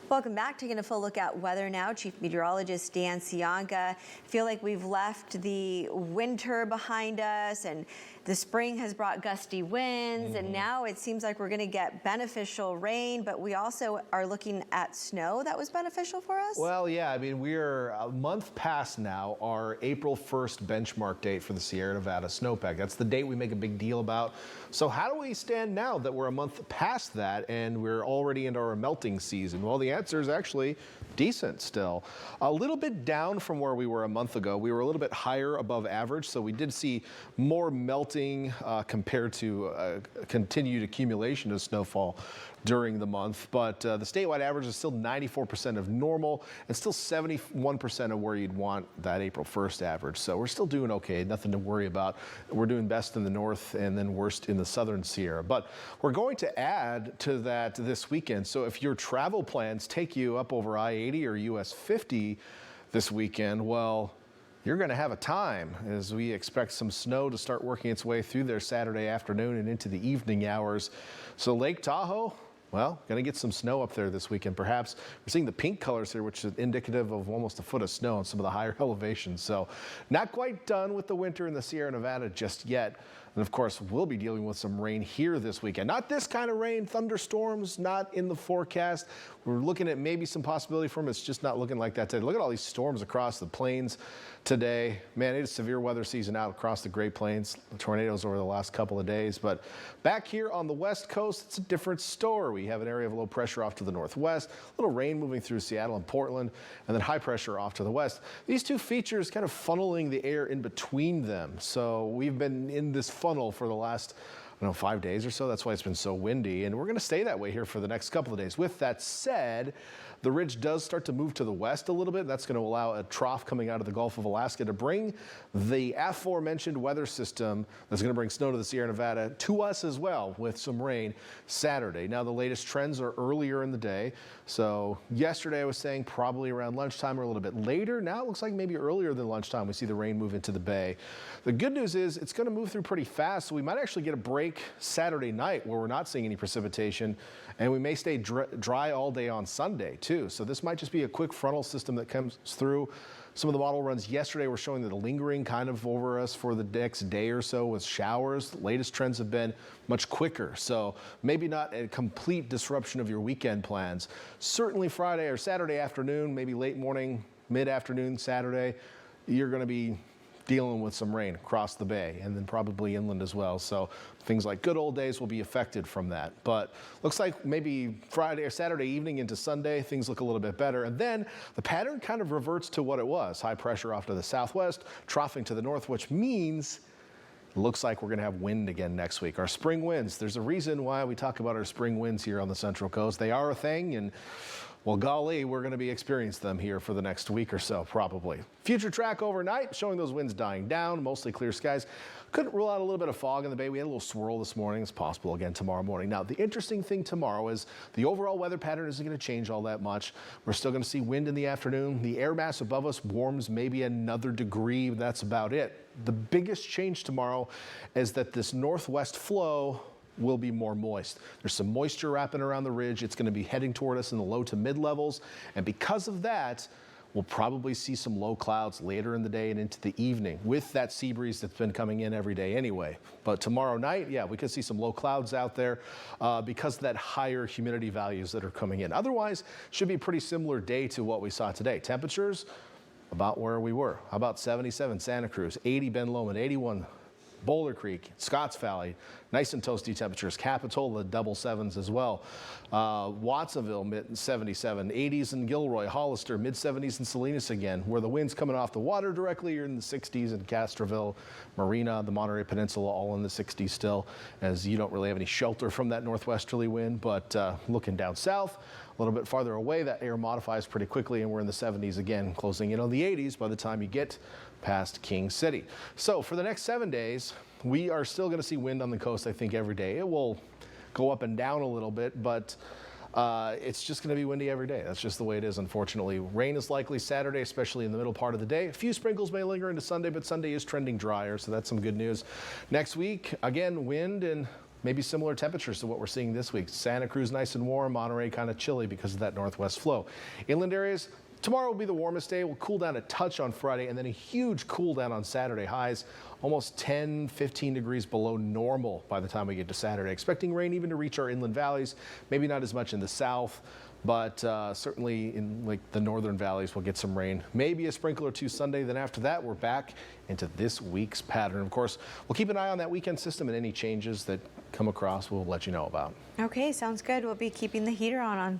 Welcome back. Taking a full look at weather now. Chief Meteorologist Dan Sionka. Feel like we've left the winter behind us and the spring has brought gusty winds, and now it seems like we're going to get beneficial rain, but we also are looking at snow that was beneficial for us. Well, yeah, I mean, we're a month past now our April 1st benchmark date for the Sierra Nevada snowpack. That's the date we make a big deal about. So how do we stand now that we're a month past that and we're already into our melting season? Well, the answer is actually decent still. A little bit down from where we were a month ago. We were a little bit higher above average, so we did see more melting compared to continued accumulation of snowfall during the month. But the statewide average is still 94% of normal and still 71% of where you'd want that April 1st average. So we're still doing okay, nothing to worry about. We're doing best in the north and then worst in the southern Sierra. But we're going to add to that this weekend. So if your travel plans take you up over I-80 or US 50 this weekend, well, you're going to have a time as we expect some snow to start working its way through there Saturday afternoon and into the evening hours. So Lake Tahoe, well, going to get some snow up there this weekend. Perhaps we're seeing the pink colors here, which is indicative of almost a foot of snow on some of the higher elevations. So not quite done with the winter in the Sierra Nevada just yet. And of course, we'll be dealing with some rain here this weekend. Not this kind of rain, thunderstorms, not in the forecast. We're looking at maybe some possibility for them. It's just not looking like that today. Look at all these storms across the plains today. Man, it is severe weather season out across the Great Plains. Tornadoes over the last couple of days. But back here on the West Coast, it's a different story. We have an area of low pressure off to the northwest, a little rain moving through Seattle and Portland, and then high pressure off to the west. These two features kind of funneling the air in between them. So we've been in this funnel for the last 5 days or so. That's why it's been so windy, and we're going to stay that way here for the next couple of days. With that said, the ridge does start to move to the west a little bit. That's going to allow a trough coming out of the Gulf of Alaska to bring the aforementioned weather system that's going to bring snow to the Sierra Nevada to us as well, with some rain Saturday. Now, the latest trends are earlier in the day. So yesterday I was saying probably around lunchtime or a little bit later. Now it looks like maybe earlier than lunchtime we see the rain move into the bay. The good news is it's going to move through pretty fast, so we might actually get a break Saturday night where we're not seeing any precipitation, and we may stay dry all day on Sunday too. So this might just be a quick frontal system that comes through. Some of the model runs yesterday were showing that lingering kind of over us for the next day or so with showers. The latest trends have been much quicker, so maybe not a complete disruption of your weekend plans. Certainly Friday or Saturday afternoon, maybe late morning, mid-afternoon Saturday, you're going to be dealing with some rain across the bay and then probably inland as well. So things like good old days will be affected from that. But looks like maybe Friday or Saturday evening into Sunday, things look a little bit better. And then the pattern kind of reverts to what it was. High pressure off to the southwest, troughing to the north, which means it looks like we're going to have wind again next week. Our spring winds, there's a reason why we talk about our spring winds here on the Central Coast. They are a thing, and well, golly, we're going to be experiencing them here for the next week or so, probably. Future track overnight showing those winds dying down, mostly clear skies. Couldn't rule out a little bit of fog in the bay. We had a little swirl this morning. It's possible again tomorrow morning. Now, the interesting thing tomorrow is the overall weather pattern isn't going to change all that much. We're still going to see wind in the afternoon. The air mass above us warms maybe another degree. That's about it. The biggest change tomorrow is that this northwest flow will be more moist. There's some moisture wrapping around the ridge. It's going to be heading toward us in the low to mid levels. And because of that, we'll probably see some low clouds later in the day and into the evening with that sea breeze that's been coming in every day anyway. But tomorrow night, yeah, we could see some low clouds out there because of that higher humidity values that are coming in. Otherwise, should be a pretty similar day to what we saw today. Temperatures about where we were. How about 77 Santa Cruz, 80 Ben Lomond, 81 Boulder Creek, Scotts Valley, nice and toasty temperatures. Capitola, double sevens as well. Watsonville, mid 77, 80s in Gilroy, Hollister, mid 70s in Salinas again, where the wind's coming off the water directly. You're in the 60s in Castroville, Marina, the Monterey Peninsula, all in the 60s still, as you don't really have any shelter from that northwesterly wind. But looking down south, a little bit farther away, that air modifies pretty quickly, and we're in the 70s again, closing in on the 80s by the time you get past King City. So for the next 7 days, we are still going to see wind on the coast, I think, every day. It will go up and down a little bit, but it's just going to be windy every day. That's just the way it is, unfortunately. Rain is likely Saturday, especially in the middle part of the day. A few sprinkles may linger into Sunday, but Sunday is trending drier, so that's some good news. Next week, again, wind and maybe similar temperatures to what we're seeing this week. Santa Cruz nice and warm, Monterey kind of chilly because of that northwest flow. Inland areas, tomorrow will be the warmest day. We'll cool down a touch on Friday and then a huge cool down on Saturday. Highs almost 10, 15 degrees below normal by the time we get to Saturday. Expecting rain even to reach our inland valleys, maybe not as much in the south, but certainly in like the northern valleys we'll get some rain. Maybe a sprinkle or two Sunday. Then after that, we're back into this week's pattern. Of course, we'll keep an eye on that weekend system and any changes that come across, we'll let you know about. Okay, sounds good. We'll be keeping the heater on